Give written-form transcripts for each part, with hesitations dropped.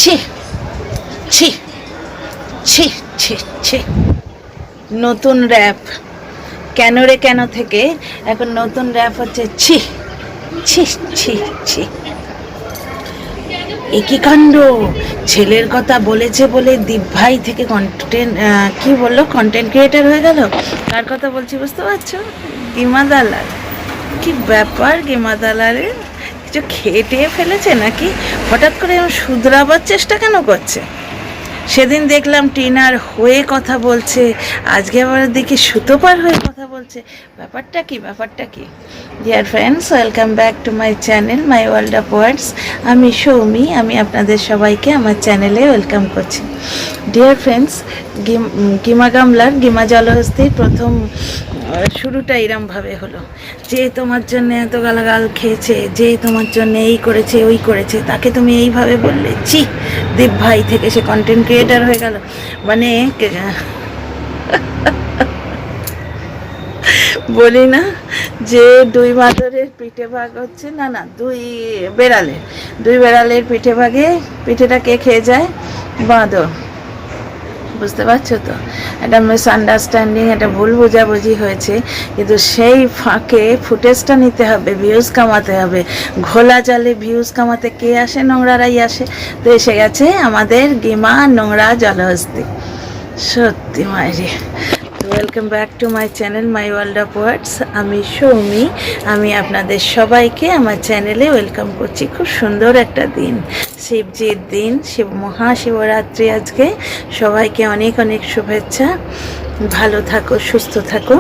ছি ছি ছি ছি ছি। নতুন র্যাপ কেন রে কেন থেকে এখন নতুন র্যাপ হচ্ছে ছি ছি ছি ছি। একই কাণ্ড, ছেলের কথা বলেছে বলে দীপ ভাই থেকে কন্টেন্ট কি বললো, কন্টেন্ট ক্রিয়েটার হয়ে গেল। কার কথা বলছি বুঝতে পারছো? গিমা দালাল। কি ব্যাপার গিমা দালালের? কিছু খেয়ে টেয়ে ফেলেছে নাকি? হঠাৎ করে শুধরাবার চেষ্টা কেন করছে? সেদিন দেখলাম টিনার হয়ে কথা বলছে, আজকে আবার দেখি সুতোপার হয়ে কথা বলছে। ব্যাপারটা কি, ব্যাপারটা কি? Dear friends, welcome back to my channel my world of words. আমি সৌমি, আমি আপনাদের সবাইকে আমার চ্যানেলে ওয়েলকাম করছি। ডিয়ার ফ্রেন্ডস, গিমা গামলার গিমা জলহস্তির প্রথম শুরুটা এরমভাবে হলো যে তোমার জন্য এত গালাগাল খেয়েছে, যে তোমার জন্য এই করেছে ওই করেছে, তাকে তুমি এইভাবে বললে। ছি, দীপ ভাই থেকে সে কন্টেন্ট ক্রিয়েটার হয়ে গেল। মানে বলি না যে দুই বাঁদরের পিঠে ভাগ হচ্ছে, না না দুই বেড়ালের পিঠে ভাগে পিঠেটা কে খেয়ে যায়? বাঁদর। বুঝতে পারছো তো? একটা মিসআন্ডারস্ট্যান্ডিং, একটা ভুল বোঝাবুঝি হয়েছে, কিন্তু সেই ফাঁকে ফুটেজটা নিতে হবে, ভিউজ কামাতে হবে। ঘোলা জালে ভিউজ কামাতে কে আসে? নোংরারাই আসে। তো এসে গেছে আমাদের গিমা নোংরা জলহস্তি। সত্যি মাইরি। Welcome back to my channel my world of words. আমি সৌমি, আমি আপনাদের সবাইকে আমার চ্যানেলে ওয়েলকাম করছি। খুব সুন্দর একটা দিন, শিবজির দিন, মহাশিবরাত্রি আজকে। সবাইকে অনেক অনেক শুভেচ্ছা। ভালো থাকো, সুস্থ থাকো।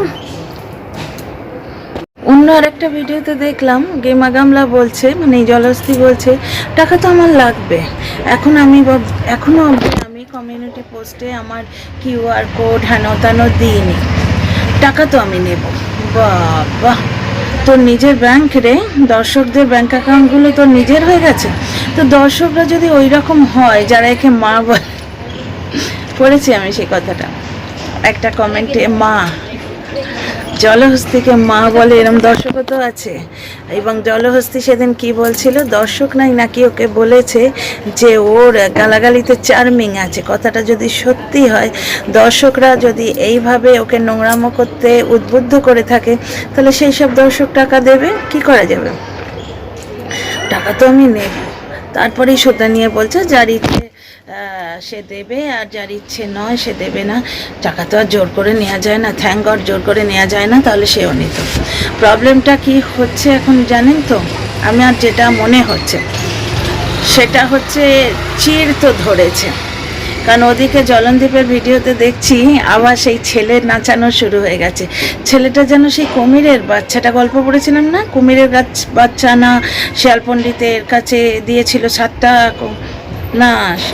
অন্য আর একটা ভিডিওতে দেখলাম গেমা গামলা বলছে, মানে জলহস্তি বলছে, টাকা তো আমার লাগবে। এখনও আমি কমিউনিটি পোস্টে আমার কিউআর কোড হেনো তেনো দিইনি, টাকা তো আমি নেব। বাবা, তোর নিজের ব্যাংক রে, দর্শকদের ব্যাংক অ্যাকাউন্টগুলো তোর নিজের হয়ে গেছে। তো দর্শকরা যদি ওই রকম হয়, যারা একে মা বলে, পড়েছি আমি সেই কথাটা একটা কমেন্টে, মা জলহস্তিকে মা বলে, এরম দর্শকও তো আছে। এবং জলহস্তি সেদিন কি বলছিল, দর্শক নাকি ওকে বলেছে যে ওর গালাগালিতে চার্মিং আছে। কথাটা যদি সত্যি হয়, দর্শকরা যদি এইভাবে ওকে নোংরামো করতে উদ্বুদ্ধ করে থাকে, তাহলে সেই সব দর্শক টাকা দেবে? কি করা যাবে? টাকা তো আমি নেব। তারপরেই সোটা নিয়ে বলছে যার ইচ্ছে সে দেবে, আর যার ইচ্ছে নয় সে দেবে না। টাকা তো আর জোর করে নেওয়া যায় না, থ্যাঙ্ক গড জোর করে নেওয়া যায় না, তাহলে সেও নিত। প্রবলেমটা কি হচ্ছে এখন জানেন তো? আমি আর যেটা মনে হচ্ছে সেটা হচ্ছে চির তো ধরেছে। কারণ ওদিকে জলনদীপের ভিডিওতে দেখছি আবার সেই ছেলের নাচানো শুরু হয়ে গেছে। ছেলেটা যেন সেই কুমিরের বাচ্চাটা, গল্প পড়েছিলাম না, কুমিরের বাচ্চা না শিয়াল পণ্ডিতের কাছে দিয়েছিল 7টা, না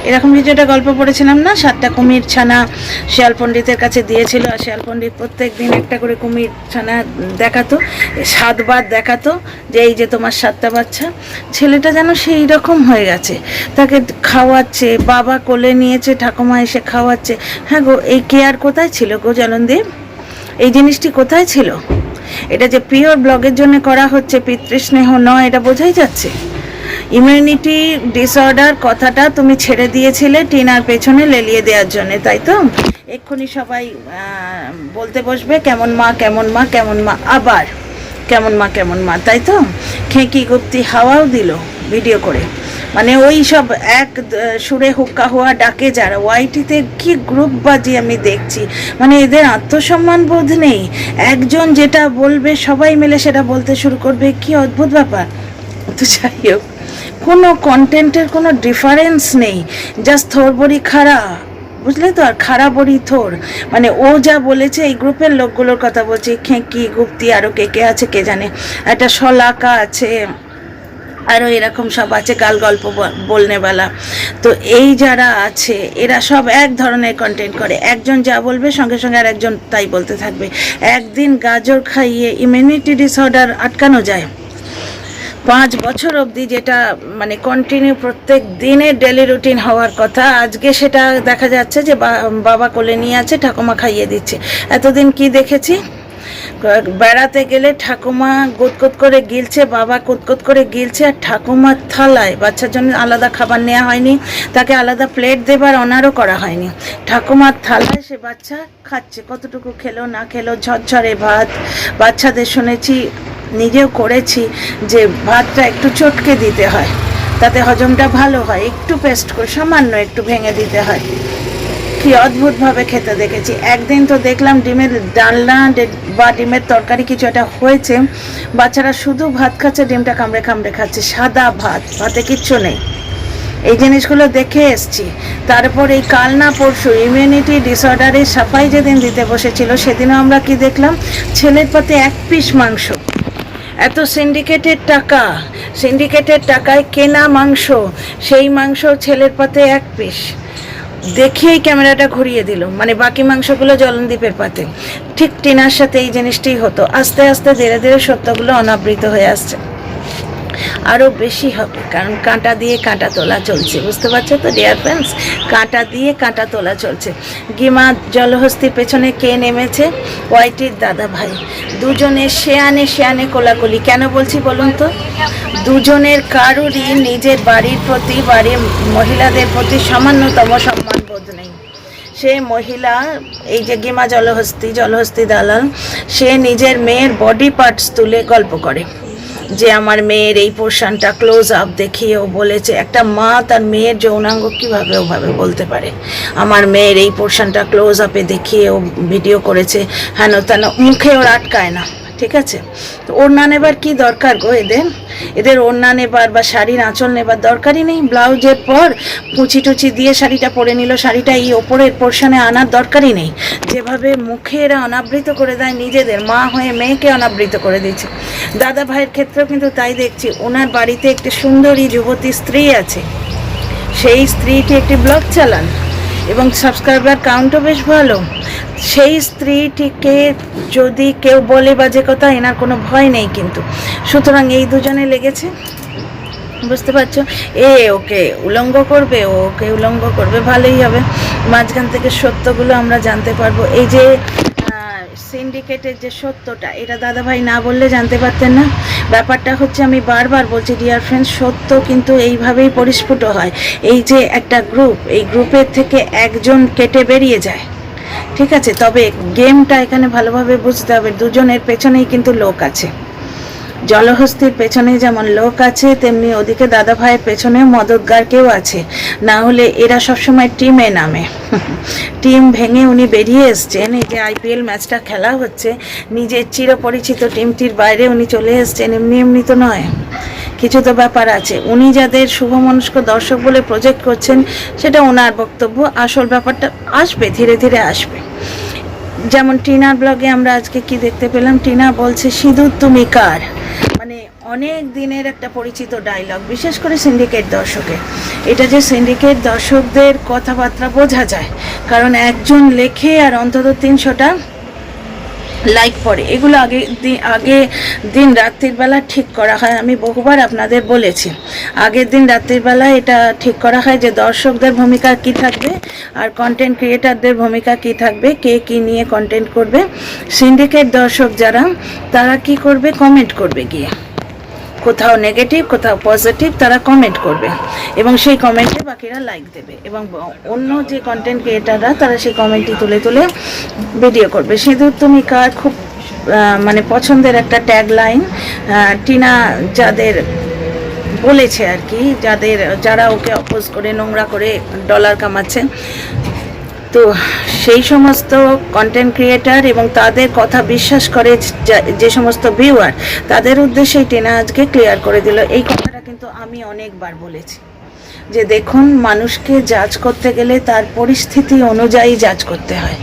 এরকম কিছু একটা গল্প পড়েছিলাম না, 7টা কুমির ছানা শিয়াল পণ্ডিতের কাছে দিয়েছিল, আর শিয়াল পণ্ডিত প্রত্যেক দিন একটা করে কুমির ছানা দেখাতো, 7বার দেখাতো যে এই যে তোমার 7টা বাচ্চা। ছেলেটা যেন সেই রকম হয়ে গেছে, তাকে খাওয়াচ্ছে, বাবা কোলে নিয়েছে, ঠাকুমা এসে খাওয়াচ্ছে। হ্যাঁ গো, এই কেয়ার কোথায় ছিল গো জলনদীপ? এই জিনিসটি কোথায় ছিল? এটা যে পিওর ব্লগের জন্য করা হচ্ছে, পিতৃস্নেহ নয়, এটা বোঝাই যাচ্ছে। ইমিউনিটি ডিসঅর্ডার কথাটা তুমি ছেড়ে দিয়েছিলে টিনার পেছনে লেলিয়ে দেওয়ার জন্য, তাই তো? এক্ষুনি সবাই বলতে বসবে কেমন মা কেমন মা কেমন মা, আবার কেমন মা কেমন মা, তাই তো? খেঁকি গুপ্তি হাওয়াও দিল ভিডিও করে। মানে ওই সব এক সুরে হুক্কা হওয়া ডাকে যারা, ওয়াইটিতে কি গ্রুপ বাজি আমি দেখছি, মানে এদের আত্মসম্মান বোধ নেই। একজন যেটা বলবে সবাই মিলে সেটা বলতে শুরু করবে, কি অদ্ভুত ব্যাপার। তো যাই হোক, কোনো কন্টেন্টের কোনো ডিফারেন্স নেই, জাস্ট থোর বড়ি খাড়া, বুঝলে তো? আর খাড়া বড়ি থোর, মানে ও যা বলেছে, এই গ্রুপের লোকগুলোর কথা বলছি, খেঁকি গুপ্তি আরও কে কে আছে কে জানে, একটা শলাকা আছে, আরও এরকম সব আছে গাল গল্প বলনেওয়ালা। তো এই যারা আছে এরা সব এক ধরনের কন্টেন্ট করে, একজন যা বলবে সঙ্গে সঙ্গে আর একজন তাই বলতে থাকবে। একদিন গাজর খাইয়ে ইমিউনিটি ডিসঅর্ডার আটকানো যায়? 5 বছর অবধি যেটা মানে কন্টিনিউ প্রত্যেক দিনের ডেলি রুটিন হওয়ার কথা, আজকে সেটা দেখা যাচ্ছে যে বাবা কোলে নিয়ে আছে, ঠাকুমা খাইয়ে দিচ্ছে। এতদিন কি দেখেছি? বেড়াতে গেলে ঠাকুমা গুতগুত করে গিলছে, বাবা কুতকুত করে গিলছে, আর ঠাকুমার থালায় বাচ্চার জন্য আলাদা খাবার নেওয়া হয়নি, তাকে আলাদা প্লেট দেবার অনারও করা হয়নি। ঠাকুমার থালায় সে বাচ্চা খাচ্ছে, কতটুকু খেলো না খেলো, ঝরঝরে ভাত। বাচ্চাদের শুনেছি, নিজেও করেছি, যে ভাতটা একটু চটকে দিতে হয়, তাতে হজমটা ভালো হয়, একটু পেস্ট করে সামান্য একটু ভেঙে দিতে হয়। কি অদ্ভুতভাবে খেতে দেখেছি। একদিন তো দেখলাম ডিমের ডালনা বা ডিমের তরকারি কিছু একটা হয়েছে, বাচ্চারা শুধু ভাত খাচ্ছে, ডিমটা কামড়ে কামড়ে খাচ্ছে, সাদা ভাত, ভাতে কিচ্ছু নেই। এই জিনিসগুলো দেখে এসছি। তারপর এই কাল না পরশু ইমিউনিটি ডিসঅর্ডারের সাফাই যেদিন দিতে বসেছিল, সেদিনও আমরা কি দেখলাম, ছেলের পাতে 1 পিস মাংস। এত সিন্ডিকেটের টাকায় কেনা মাংস, সেই মাংস ছেলের পাতে 1 পিস। দেখেই ক্যামেরাটা ঘুরিয়ে দিল, মানে বাকি মাংসগুলো জলনদীপের পাতে। ঠিক টিনার সাথে এই জিনিসটাই হতো। আস্তে আস্তে ধীরে ধীরে সত্যগুলো অনাবৃত হয়ে আসছে, আরও বেশি হবে, কারণ কাঁটা দিয়ে কাঁটা তোলা চলছে, বুঝতে পারছো তো ডিয়ার ফ্রেন্ডস, কাঁটা দিয়ে কাঁটা তোলা চলছে। গিমা জলহস্তির পেছনে কে নেমেছে? ওয়াইটির দাদা ভাই। দুজনে শেয়ানে কোলাকুলি। কেন বলছি বলুন তো? দুজনের কারোরই নিজের বাড়ির প্রতি, বাড়ির মহিলাদের প্রতি সামান্যতম সম্মানবোধ নেই। সে মহিলা, এই যে গিমা জলহস্তি দালাল, সে নিজের মেয়ের বডি পার্টস তুলে গল্প করে, যে আমার মেয়ের এই পোর্শনটা ক্লোজ আপ দেখিয়ে ও বলেছে। একটা মা তার মেয়ের যৌনাঙ্গ কীভাবে ওভাবে বলতে পারে? আমার মেয়ের এই পোর্শনটা ক্লোজ আপে দেখিয়ে ও ভিডিও করেছে, হেন তেন, মুখে ওর আটকায় না, ঠিক আছে? তো ওড়না নেবার কী দরকার গো এদের ওড়না নেবার বা শাড়ির আঁচল নেবার দরকারই নেই। ব্লাউজের পর কুচি টুচি দিয়ে শাড়িটা পরে নিল, শাড়িটা এই ওপরের পোর্শনে আনার দরকারই নেই। যেভাবে মুখে এরা অনাবৃত করে দেয়, নিজেদের মা হয়ে মেয়েকে অনাবৃত করে দিচ্ছে। দাদা ভাইয়ের ক্ষেত্রেও কিন্তু তাই দেখছি। ওনার বাড়িতে একটি সুন্দরী যুবতী স্ত্রী আছে, সেই স্ত্রীটি একটি ব্লগ চালান এবং সাবস্ক্রাইবার কাউন্টও বেশ ভালো। সেই স্ত্রীটিকে যদি কেউ বলে বাজে কথা, এনার কোনো ভয় নেই কিন্তু। সুতরাং এই দুজনে লেগেছে, বুঝতে পারছো? ওকে উলঙ্গ করবে, ওকে উলঙ্গ করবে, ভালোই হবে। মাঝখান থেকে সত্যগুলো আমরা জানতে পারবো। এই যে সিন্ডিকেটের যে সত্যটা, এটা দাদাভাই না বললে জানতে পারতেন না। ব্যাপারটা হচ্ছে, আমি বারবার বলছি ডিয়ার ফ্রেন্ডস, সত্য কিন্তু এইভাবেই পরিস্ফুট হয়। এই যে একটা গ্রুপ, এই গ্রুপের থেকে একজন কেটে বেরিয়ে যায়, ঠিক আছে? তবে গেমটা এখানে ভালোভাবে বুঝতে হবে, দুজনের পেছনেই কিন্তু লোক আছে। জলহস্তির পেছনে যেমন লোক আছে, তেমনি ওদিকে দাদা ভাইয়ের পেছনে মদতগার কেউ আছে, না হলে এরা সবসময় টিমে নামে। টিম ভেঙে উনি বেরিয়ে এসছেন। এই যে IPL ম্যাচটা খেলা হচ্ছে, নিজের চিরপরিচিত টিমটির বাইরে উনি চলে এসছেন, এমনি তো নয়, কিছু তো ব্যাপার আছে। উনি যাদের শুভমনস্ক দর্শক বলে প্রজেক্ট করছেন, সেটা ওনার বক্তব্য। আসল ব্যাপারটা আসবে, ধীরে ধীরে আসবে। যেমন টিনার ব্লগে আমরা আজকে কি দেখতে পেলাম, টিনা বলছে সিঁদুর তুমি কার, মানে অনেক দিনের একটা পরিচিত ডায়লগ, বিশেষ করে সিন্ডিকেট দর্শকের। এটা যে সিন্ডিকেট দর্শকদের কথাবার্তা বোঝা যায়, কারণ একজন লেখে আর অন্তত 300টা লাইক পড়ে। এগুলো আগে দিন রাত্রির বেলা ঠিক করা হয়। আমি বহুবার আপনাদের বলেছি, আগের দিন রাত্রির বেলা এটা ঠিক করা হয় যে দর্শকদের ভূমিকা কি থাকবে আর কন্টেন্ট ক্রিয়েটারদের ভূমিকা কি থাকবে, কে কি নিয়ে কন্টেন্ট করবে। সিন্ডিকেট দর্শক যারা, তারা কি করবে, কমেন্ট করবে গিয়ে, কোথাও নেগেটিভ কোথাও পজিটিভ, তারা কমেন্ট করবে এবং সেই কমেন্টে বাকিরা লাইক দেবে, এবং অন্য যে কন্টেন্ট ক্রিয়েটাররা, তারা সেই কমেন্টটি তুলে তুলে ভিডিও করবে। সিঁদুর তুমি কার খুব মানে পছন্দের একটা ট্যাগ লাইন। টিনা যাদের বলেছে আর কি, যারা ওকে অপোজ করে নোংরা করে ডলার কামাচ্ছে, তো সেই সমস্ত কন্টেন্ট ক্রিয়েটার এবং তাদের কথা বিশ্বাস করে যে সমস্ত ভিউয়ার, তাদের উদ্দেশ্যেই টিনা আজকে ক্লিয়ার করে দিল। এই কথাটা কিন্তু আমি অনেকবার বলেছি, যে দেখুন, মানুষকে জাজ করতে গেলে তার পরিস্থিতি অনুযায়ী জাজ করতে হয়।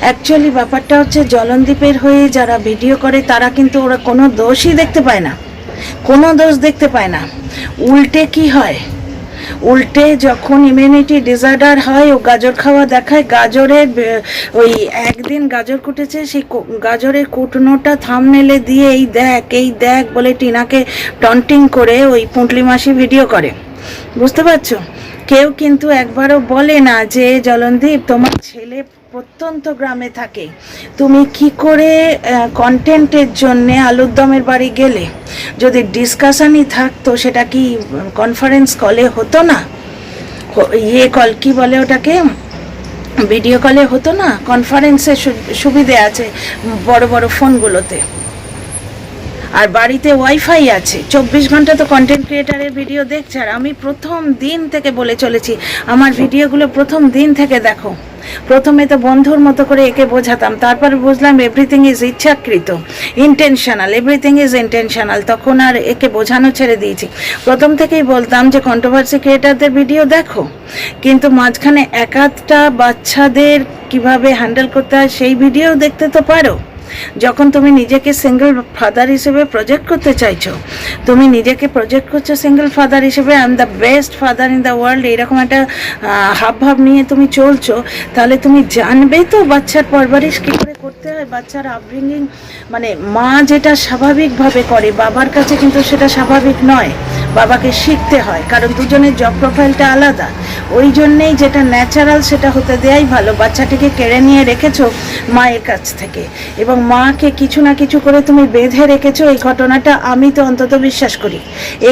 অ্যাকচুয়ালি ব্যাপারটা হচ্ছে, জলনদীপের হয়ে যারা ভিডিও করে, তারা কিন্তু ওরা কোনো দোষই দেখতে পায় না, কোনো দোষ দেখতে পায় না। উল্টে কি হয়, উল্টে যখন ইমিউনিটি ডিসঅর্ডার হয়, ও গাজর খাওয়া দেখায়, গাজরের ওই একদিন গাজর কুটেছে, সেই গাজরের কুটনোটা থাম্বনেলে দিয়ে এই দেখ বলে টিনাকে টন্টিং করে ওই পুঁটলি মাসি ভিডিও করে, বুঝতে পারছো? কেউ কিন্তু একবারও বলে না যে জলনদীপ তোমার ছেলে প্রত্যন্ত গ্রামে থাকে, তুমি কি করে কন্টেন্টের জন্যে আলুর দমের বাড়ি গেলে? যদি ডিসকাশনই থাকতো সেটা কি কনফারেন্স কলে হতো না? কল কি বলে ওটাকে, ভিডিও কলে হতো না? কনফারেন্সের সুবিধে আছে বড় বড় ফোনগুলোতে, আর বাড়িতে ওয়াইফাই আছে, 24 ঘন্টা তো কন্টেন্ট ক্রিয়েটারের ভিডিও দেখছে। আর আমি প্রথম দিন থেকে বলে চলেছি আমার ভিডিওগুলো প্রথম দিন থেকে দেখো। প্রথমে তো বন্ধুর মতো করে একে বোঝাতাম, তারপর বুঝলাম এভরিথিং ইজ ইচ্ছাকৃত, ইন্টেনশনাল, এভরিথিং ইজ ইন্টেনশনাল। তখন আর একে বোঝানো ছেড়ে দিয়েছি। প্রথম থেকেই বলতাম যে কন্ট্রোভার্সি ক্রিয়েটারদের ভিডিও দেখো, কিন্তু মাঝখানে এক আধটা বাচ্চাদের কিভাবে হ্যান্ডেল করতে হয় সেই ভিডিও দেখতে তো পারো। যখন তুমি নিজেকে সিঙ্গেল ফাদার হিসেবে প্রজেক্ট করতে চাইছো, তুমি নিজেকে প্রজেক্ট করছো সিঙ্গেল ফাদার হিসেবে, I am the best father in the world, এরকম একটা হাবভাব নিয়ে তুমি চলছো, তাহলে তুমি জানবে তো বাচ্চার পরবরিশ কী করে করতে হয়, বাচ্চার আপব্রিঙ্গিং। মানে মা যেটা স্বাভাবিকভাবে করে বাবার কাছে কিন্তু সেটা স্বাভাবিক নয়, বাবাকে শিখতে হয়, কারণ দুজনের জব প্রোফাইলটা আলাদা। ওই জন্যেই যেটা ন্যাচারাল সেটা হতে দেয়াই ভালো। বাচ্চাটিকে কেড়ে নিয়ে রেখেছো মায়ের কাছ থেকে, এবং মাকে কিছু না কিছু করে তুমি বেঁধে রেখেছো, এই ঘটনাটা আমি তো অন্তত বিশ্বাস করি।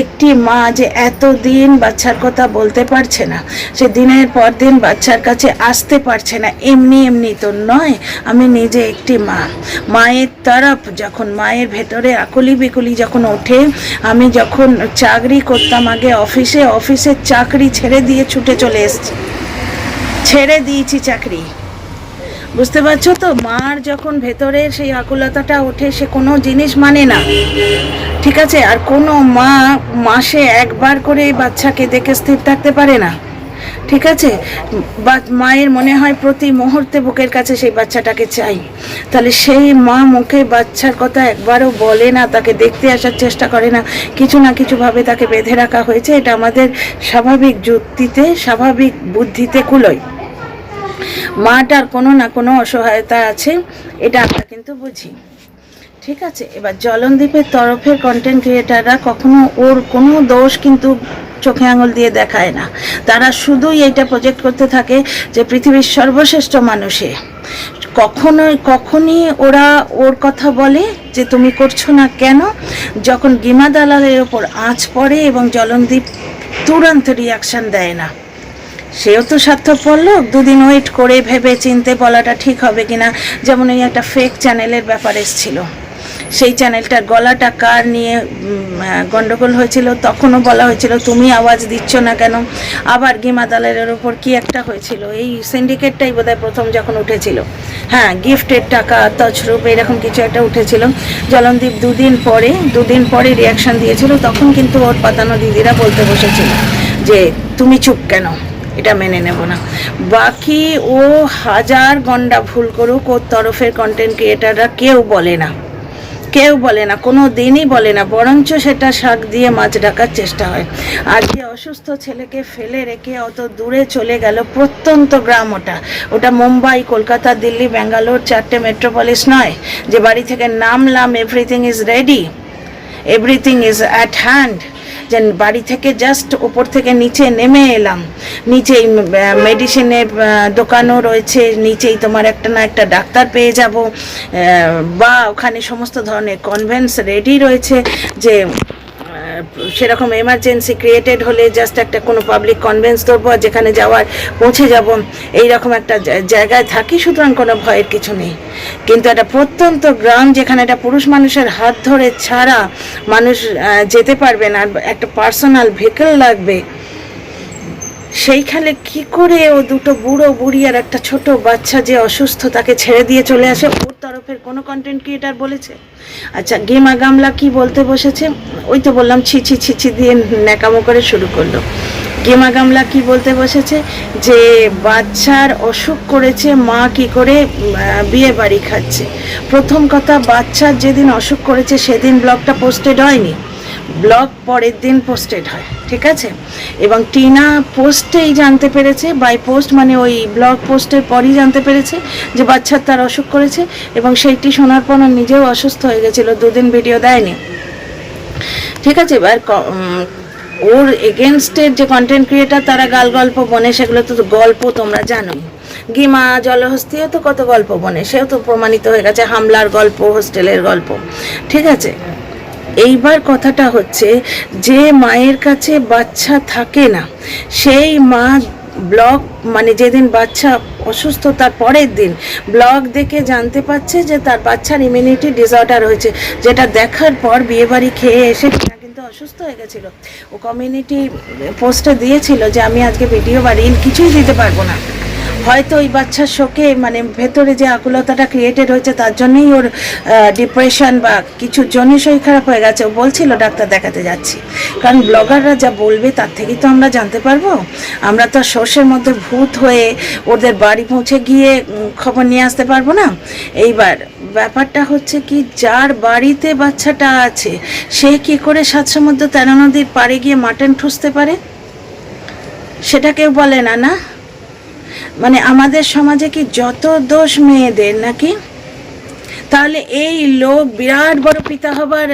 একটি মা যে এতদিন বাচ্চার কথা বলতে পারছে না, সে দিনের পর দিন বাচ্চার কাছে আসতে পারছে না, এমনি এমনি তো নয়। আমি নিজে একটি মা, মায়ের তরফ যখন মায়ের ভেতরে আকুলি বিকুলি যখন ওঠে, আমি যখন চাকরি করতাম আগে অফিসের চাকরি ছেড়ে দিয়ে ছুটে চলে এসেছি, ছেড়ে দিয়েছি চাকরি। বুঝতে পারছো তো, মার যখন ভেতরে সেই আকুলতাটা ওঠে, সে কোনো জিনিস মানে না, ঠিক আছে? আর কোনো মা মাসে একবার করে বাচ্চাকে দেখে স্থির থাকতে পারে না, ঠিক আছে? মায়ের মনে হয় প্রতি মুহূর্তে বুকের কাছে সেই বাচ্চাটাকে চাই। তাহলে সেই মা মুখে বাচ্চার কথা একবারও বলে না, তাকে দেখতে আসার চেষ্টা করে না, কিছু না কিছুভাবে তাকে বেঁধে রাখা হয়েছে। এটা আমাদের স্বাভাবিক যুক্তিতে, স্বাভাবিক বুদ্ধিতে কুলোয়। মাটার কোনো না কোনো অসহায়তা আছে, এটা আমরা কিন্তু বুঝি, ঠিক আছে? এবার জলনদীপের তরফের কন্টেন্ট ক্রিয়েটাররা কখনো ওর কোনো দোষ কিন্তু চোখে আঙুল দিয়ে দেখায় না। তারা শুধুই এইটা প্রজেক্ট করতে থাকে যে পৃথিবীর সর্বশ্রেষ্ঠ মানুষে। কখনই ওরা ওর কথা বলে যে তুমি করছো না কেন, যখন গিমা দালালের ওপর আঁচ পড়ে এবং জলনদীপ তুরন্ত রিয়াকশান দেয় না। সেও তো স্বার্থপর লোক, দুদিন ওয়েট করে ভেবে চিনতে বলাটা ঠিক হবে কিনা। যেমন ওই একটা ফেক চ্যানেলের ব্যাপার এসেছিল, সেই চ্যানেলটার গলাটা কার নিয়ে গন্ডগোল হয়েছিল, তখনও বলা হয়েছিল তুমি আওয়াজ দিচ্ছ না কেন। আবার গিমা দালালের ওপর কি একটা হয়েছিল, এই সিন্ডিকেটটাই বোধহয় প্রথম যখন উঠেছিল, হ্যাঁ, গিফটের টাকা তছরূপ এরকম কিছু একটা উঠেছিল। জলনদীপ দুদিন পরে রিয়াকশান দিয়েছিল, তখন কিন্তু ওর পাতানো দিদিরা বলতে বসেছিল যে তুমি চুপ কেন, এটা মেনে নেব না। বাকি ও হাজার গন্ডা ভুল করুক, ওর তরফের কন্টেন্ট ক্রিয়েটাররা কেউ বলে না, কোনো দিনই বলে না, বরঞ্চ সেটা শাক দিয়ে মাছ ডাকার চেষ্টা হয়। আজকে অসুস্থ ছেলেকে ফেলে রেখে অত দূরে চলে গেল, প্রত্যন্ত গ্রাম, ওটা মুম্বাই, কলকাতা, দিল্লি, ব্যাঙ্গালোর, 4টে মেট্রোপলিস নয়, যে বাড়ি থেকে নামলাম everything is ready, everything is at hand, যে বাড়ি থেকে জাস্ট ওপর থেকে নিচে নেমে এলাম, নিচেই মেডিসিনের দোকানও রয়েছে, নিচেই তোমার একটা না একটা ডাক্তার পেয়ে যাব, বা ওখানে সমস্ত ধরনের কনভেন্স রেডি রয়েছে, যে সেরকম এমার্জেন্সি ক্রিয়েটেড হলে জাস্ট একটা কোনো পাবলিক কনভেন্স ধরবো আর যেখানে যাওয়ার পৌঁছে যাব, এইরকম একটা জায়গায় থাকি, সুতরাং কোনো ভয়ের কিছু নেই। কিন্তু একটা প্রত্যন্ত গ্রাম যেখানে একটা পুরুষ মানুষের হাত ধরে ছাড়া মানুষ যেতে পারবে না, একটা পার্সোনাল ভেহিকল লাগবে, সেইখানে কি করে ও দুটো বুড়ো বুড়ি আর একটা ছোট বাচ্চা যে অসুস্থ তাকে ছেড়ে দিয়ে চলে আসে? ওর তরফের কোনো কন্টেন্ট ক্রিয়েটার বলেছে? আচ্ছা, গেমা গামলা কি বলতে বসেছে? ওই তো বললাম, ছি দিয়ে ন্যাকামো করে শুরু করলো। গেমা গামলা কি বলতে বসেছে? যে বাচ্চার অসুখ করেছে, মা কি করে বিয়ে বাড়ি খাচ্ছে। প্রথম কথা, বাচ্চার যেদিন অসুখ করেছে সেদিন ব্লগটা পোস্টেড হয়নি, ব্লগ পরের দিন পোস্টেড হয়, ঠিক আছে? এবং টিনা পোস্টেই জানতে পেরেছে, বাই পোস্ট মানে ওই ব্লগ পোস্টের পরই জানতে পেরেছে যে বাচ্চার তার অসুখ করেছে, এবং সেইটি শোনার পর নিজেও অসুস্থ হয়ে গেছিলো, 2 দিন ভিডিও দেয়নি, ঠিক আছে? এবার ওর এগেনস্টের যে কন্টেন্ট ক্রিয়েটার তারা গাল গল্প বনে, সেগুলো তো গল্প তোমরা জানোই, গিমা জলহস্তিও তো কত গল্প বনে, সেও তো প্রমাণিত হয়ে গেছে, হামলার গল্প, হোস্টেলের গল্প, ঠিক আছে। এইবার কথাটা হচ্ছে যে মায়ের কাছে বাচ্চা থাকে না, সেই মা ব্লগ, মানে যেদিন বাচ্চা অসুস্থ তার পরের দিন ব্লগ দেখে জানতে পারছে যে তার বাচ্চার ইমিউনিটি ডিসঅর্ডার হয়েছে, যেটা দেখার পর বিয়েবাড়ি খেয়ে এসে কিন্তু অসুস্থ হয়ে গেছিল। ও কমিউনিটি পোস্টে দিয়েছিল যে আমি আজকে ভিডিও বা রিল কিছুই দিতে পারবো না, হয়তো ওই বাচ্চার শোকে মানে ভেতরে যে আকুলতাটা ক্রিয়েটেড হয়েছে তার জন্যই ওর ডিপ্রেশন বা কিছুর জন্য শরীর খারাপ হয়ে গেছে। ও বলছিল ডাক্তার দেখাতে যাচ্ছি, কারণ ব্লগাররা যা বলবে তার থেকেই তো আমরা জানতে পারবো। আমরা তো সোর্সের মধ্যে ভূত হয়ে ওদের বাড়ি পৌঁছে গিয়ে খবর নিয়ে আসতে পারবো না। এইবার ব্যাপারটা হচ্ছে কি, যার বাড়িতে বাচ্চাটা আছে সে কি করে 7 সমুদ্র 13 নদীর পাড়ে গিয়ে মাটন ঠুসতে পারে, সেটা কেউ বলে না, না? মানে আমাদের সমাজে কি যত দোষ মেয়েদের নাকি? তাহলে এই লোক বিরাট বড় পিতা হবার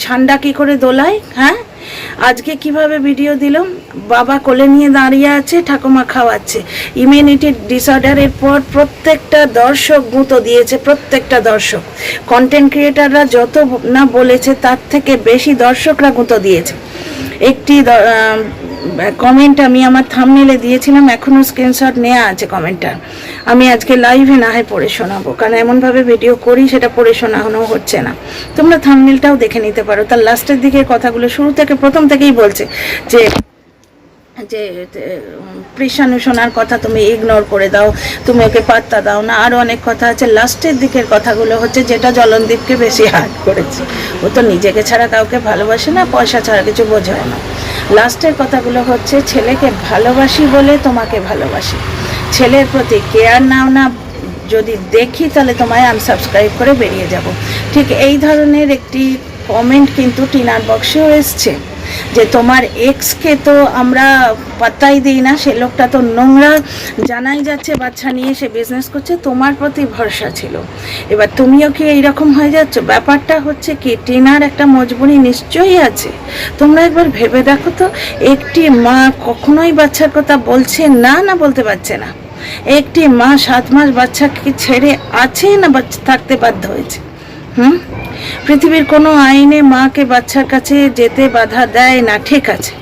ঝান্ডা কি করে দোলায়? হ্যাঁ, আজকে কিভাবে ভিডিও দিল, বাবা কোলে নিয়ে দাঁড়িয়ে আছে, ঠাকুমা খাওয়াচ্ছে। ইমিউনিটি ডিসঅর্ডারের পর প্রত্যেকটা দর্শক গুঁতো দিয়েছে, প্রত্যেকটা দর্শক। কন্টেন্ট ক্রিয়েটাররা যত না বলেছে তার থেকে বেশি দর্শকরা গুঁতো দিয়েছে। একটি কমেন্ট আমি আমার থাম্বনেলে দিয়েছিলাম, এখনও স্ক্রিনশট নেওয়া আছে কমেন্টটা। আমি আজকে লাইভে না হয় পড়ে শোনাবো, কারণ এমনভাবে ভিডিও করি সেটা পড়ে শোনানো হচ্ছে না। তোমরা থাম্বনেলটাও দেখে নিতে পারো। তার লাস্টের দিকের কথাগুলো শুরু থেকে প্রথম থেকেই বলছে যে যে কৃষাণু শোনার কথা তুমি ইগনোর করে দাও, তুমি ওকে পাত্তা দাও না, আরও অনেক কথা আছে। লাস্টের দিকের কথাগুলো হচ্ছে যেটা জলনদীপকে বেশি হার্ট করেছে। ও তো নিজেকে ছাড়া কাউকে ভালোবাসে না, পয়সা ছাড়া কিছু বোঝায় না। লাস্টের কথাগুলো হচ্ছে ছেলেকে ভালোবাসি বলে তোমাকে ভালোবাসি, ছেলের প্রতি কেয়ার নাও না, যদি দেখি তাহলে তোমায় আনসাবস্ক্রাইব করে বেরিয়ে যাব। ঠিক এই ধরনের একটি কমেন্ট কিন্তু টিনার বক্সেও এসছে যে তোমার এক্সকে তো আমরা পাত্তাই দিই না, সে লোকটা তো নোংরা, জানাই যাচ্ছে বাচ্চা নিয়ে সে বিজনেস করছে, তোমার প্রতি ভরসা ছিল, এবার তুমিও কি এইরকম হয়ে যাচ্ছ? ব্যাপারটা হচ্ছে কি, টিনার একটা মজবুরি নিশ্চয়ই আছে। তোমরা একবার ভেবে দেখো তো, একটি মা কখনোই বাচ্চার কথা বলছে না, না বলতে পারছে না। একটি মা 7 মাস বাচ্চাকে ছেড়ে আছে না থাকতে বাধ্য হয়েছে? পৃথিবীর কোনো আইনে মাকে বাচ্চার কাছে যেতে বাধা দেয় না, ঠিক আছে,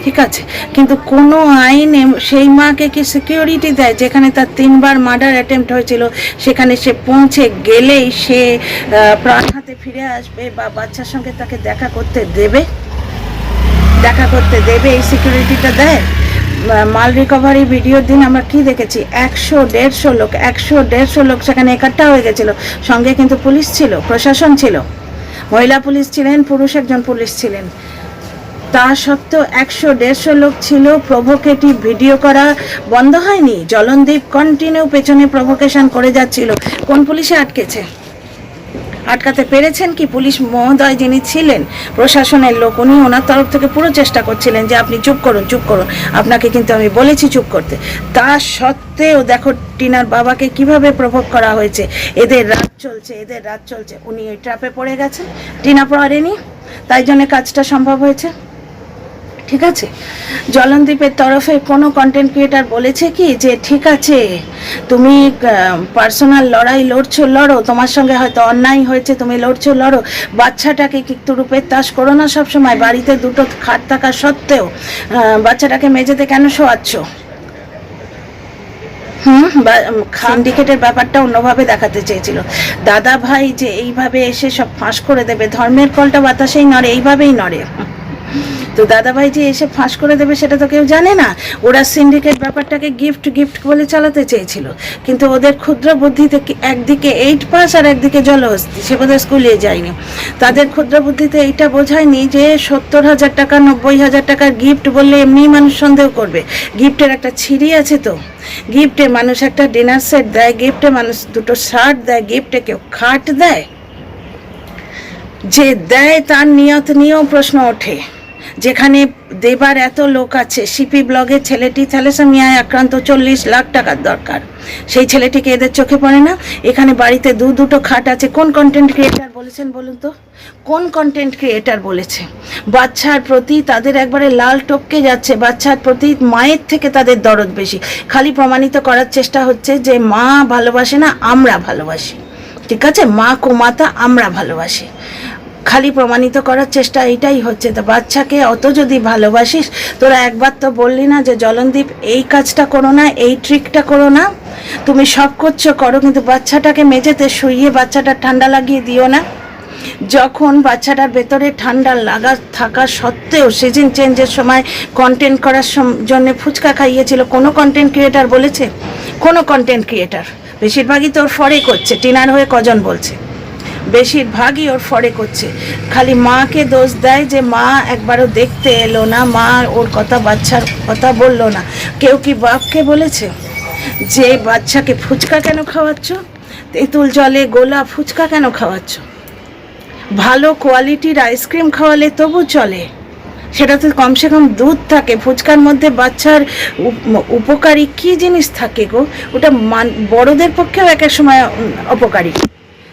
ঠিক আছে, কিন্তু কোনো আইনে সেই মাকে কি সিকিউরিটি দেয় যেখানে তার 3 বার মার্ডার অ্যাটেম্প্ট হয়েছিল, সেখানে সে পৌঁছে গেলেই সে প্রাণ হাতে ফিরে আসবে বা বাচ্চার সঙ্গে তাকে দেখা করতে দেবে? এই সিকিউরিটিটা দেয়? মাল রিকভারি ভিডিওর দিন আমরা কি দেখেছি, 100-150 লোক সেখানে একাট্টা হয়ে গেছিল। সঙ্গে কিন্তু পুলিশ ছিল, প্রশাসন ছিল, মহিলা পুলিশ ছিলেন, পুরুষ একজন পুলিশ ছিলেন। তা সত্ত্বেও 100-150 লোক ছিল, প্রভোকেটিভ ভিডিও করা বন্ধ হয়নি। জলনদীপ কন্টিনিউ পেছনে প্রভোকেশন করে যাচ্ছিল। কোন পুলিশে আটকেছে? আটকাতে পেরেছেন কি? পুলিশ মহোদয় যিনি ছিলেন প্রশাসনের লোক, উনি ওনার তরফ থেকে পুরো চেষ্টা করছিলেন যে আপনি চুপ করুন, চুপ করুন, আপনাকে কিন্তু আমি বলেছি চুপ করতে। তা সত্ত্বেও দেখো টিনার বাবাকে কিভাবে প্রভোগ করা হয়েছে। এদের রাত চলছে, উনি ওই ট্র্যাপে পড়ে গেছেন, টিনা পড়েনি, তাই জন্য কাজটা সম্ভব হয়েছে, ঠিক আছে। জলনদীপের তরফে কোনো কন্টেন্ট ক্রিয়েটার বলেছে কি যে ঠিক আছে তুমি পার্সোনাল লড়াই লড়ো, তোমার সঙ্গে হয়তো অন্যায় হয়েছে, তুমি লড়ো, বাচ্চাটাকে কিন্তু রূপের তাস করো না সবসময়। বাড়িতে 2টো খাট থাকা সত্ত্বেও বাচ্চাটাকে মেঝেতে কেন শোয়াচ্ছ? সিন্ডিকেটের ব্যাপারটা অন্যভাবে দেখাতে চেয়েছিল। দাদা ভাই যে এইভাবে এসে সব ফাঁস করে দেবে, ধর্মের কলটা বাতাসেই নড়ে, এইভাবেই নড়ে। তো দাদাভাই যে এসে ফাঁস করে দেবে সেটা তো কেউ জানে না। ওরা সিন্ডিকেট ব্যাপারটাকে গিফট বলে চালাতে চেয়েছিল, কিন্তু ওদের ক্ষুদ্র বুদ্ধিতে একদিকে 8 পাস আর একদিকে জলহস্তি, সে বোধহয় স্কুলে যায়নি। তাদের ক্ষুদ্র বুদ্ধিতে এইটা বোঝায়নি যে 70,000 টাকা 90,000 টাকার গিফট বললে এমনি মানুষ সন্দেহ করবে। গিফটের একটা ছিঁড়ি আছে তো, গিফটে মানুষ একটা ডিনার সেট দেয়, গিফটে মানুষ 2টো শার্ট দেয়, গিফটে কেউ খাট দেয়। যে দেয় তার নিয়ত নিয়েও প্রশ্ন ওঠে। যেখানে দেবার এত লোক আছে। সিপি ব্লগের ছেলেটি থ্যালাসেমিয়ায় আক্রান্ত, 40 লাখ টাকার দরকার, সেই ছেলেটিকে এদের চোখে পড়ে না। এখানে বাড়িতে দুটো খাট আছে। কোন কন্টেন্ট ক্রিয়েটার বলেছেন বলুন তো? কোন কন্টেন্ট ক্রিয়েটার বলেছে? বাচ্চার প্রতি তাদের একবারে লাল টপকে যাচ্ছে, বাচ্চার প্রতি মায়ের থেকে তাদের দরদ বেশি। খালি প্রমাণিত করার চেষ্টা হচ্ছে যে মা ভালোবাসে না, আমরা ভালোবাসি। ঠিক আছে, মা কুমাতা আমরা ভালোবাসি, খালি প্রমাণিত করার চেষ্টা এইটাই হচ্ছে। তো বাচ্চাকে অত যদি ভালোবাসিস, তোরা একবার তো বললি না যে জলনদীপ এই কাজটা করো না, এই ট্রিকটা করো না? তুমি সব করছো, করো, কিন্তু বাচ্চাটাকে মেঝেতে শুইয়ে বাচ্চাটা ঠান্ডা লাগিয়ে দিও না। যখন বাচ্চাটার ভেতরে ঠান্ডা লাগা থাকা সত্ত্বেও সিজন চেঞ্জের সময় কন্টেন্ট করার জন্য ফুচকা খাইয়েছিল, কোনো কন্টেন্ট ক্রিয়েটার বলেছে? কোনো কন্টেন্ট ক্রিয়েটার? বেশিরভাগই তোর ফরে করছে। টিনার হয়ে কজন বলছে? বেশিরভাগই ওর ফরে করছে। খালি মাকে দোষ দেয় যে মা একবারও দেখতে এলো না, মা ওর কথা, বাচ্চার কথা বললো না। কেউ কি বাপকে বলেছে যে বাচ্চাকে ফুচকা কেন খাওয়াচ্ছ? তেঁতুল জলে গোলা ফুচকা কেন খাওয়াচ্ছ? ভালো কোয়ালিটির আইসক্রিম খাওয়ালে তবু চলে, সেটাতে কমসে কম দুধ থাকে। ফুচকার মধ্যে বাচ্চার উপকারী কী জিনিস থাকে গো? ওটা বড়দের পক্ষেও এক এক সময় অপকারী।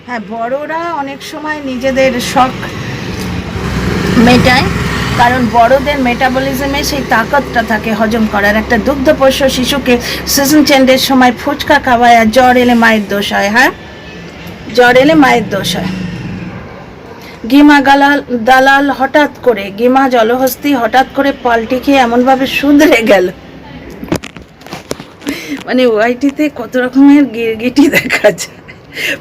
হ্যাঁ, বড়রা অনেক সময় নিজেদের শখ মেটায়, কারণ বড়দের মেটাবলিজমে সেই তাকতটা থাকে হজম করার। একটা দুগ্ধপোষ্য শিশুকে সিজন চেঞ্জের সময় ফুচকা খাওয়ায়, আর জ্বর এলে মায়ের দোষ হয়। হ্যাঁ, জ্বর এলে মায়ের দোষ হয়। গিমা দালাল হঠাৎ করে, গিমা জলহস্তি হঠাৎ করে পাল্টি খেয়ে এমনভাবে শুধরে গেল। মানে ওয়াইটিতে কত রকমের গিরগিটি দেখা যায়।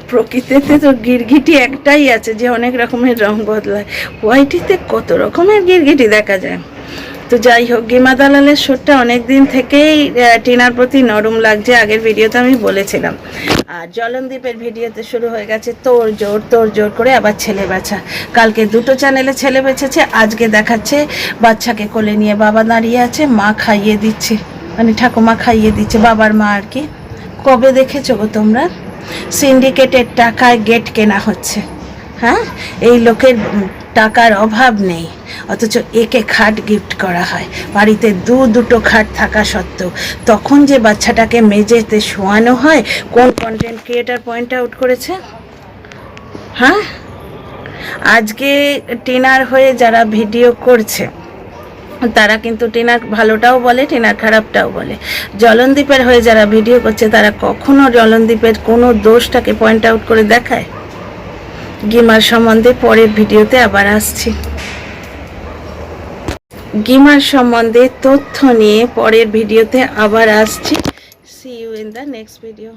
প্রকৃতিতে তো গিরগিটি একটাই আছে যে অনেক রকমের রং বদলায়, ওয়াইটিতে কত রকমের গিরগিটি দেখা যায়। তো যাই হোক, গিমা দালালের সুরটা অনেক দিন থেকেই টিনার প্রতি নরম লাগছে, আগের ভিডিওতে আমি বলেছিলাম। আর জলনদীপের ভিডিওতে শুরু হয়ে গেছে তোর জোর করে আবার ছেলে বাছা। কালকে 2টো চ্যানেলে ছেলে বেছেছে, আজকে দেখাচ্ছে বাচ্চাকে কোলে নিয়ে বাবা দাঁড়িয়ে আছে, মা খাইয়ে দিচ্ছে, মানে ঠাকুমা খাইয়ে দিচ্ছে, বাবার মা আর কি। কবে দেখেছো গো তোমরা? সিন্ডিকেটের টাকায় গেট কেনা হচ্ছে। হ্যাঁ, এই লোকের টাকার অভাব নেই, অথচ একে খাট গিফট করা হয়, বাড়িতে দুটো খাট থাকা সত্ত্বেও। তখন যে বাচ্চাটাকে মেঝেতে শোয়ানো হয়, কোন কন্টেন্ট ক্রিয়েটার পয়েন্ট আউট করেছে? হ্যাঁ, আজকে টিনার হয়ে যারা ভিডিও করছে তারা কিন্তু টিনার ভালোটাও বলে, টিনার খারাপটাও বলে। জলনদীপের হয়ে যারা ভিডিও করছে তারা কখনো জলনদীপের কোনো দোষটাকে পয়েন্ট আউট করে দেখায়? গিমার সম্বন্ধে পরের ভিডিওতে আবার আসছি। গিমার সম্বন্ধে তথ্য নিয়ে পরের ভিডিওতে আবার আসছি। See you in the next video.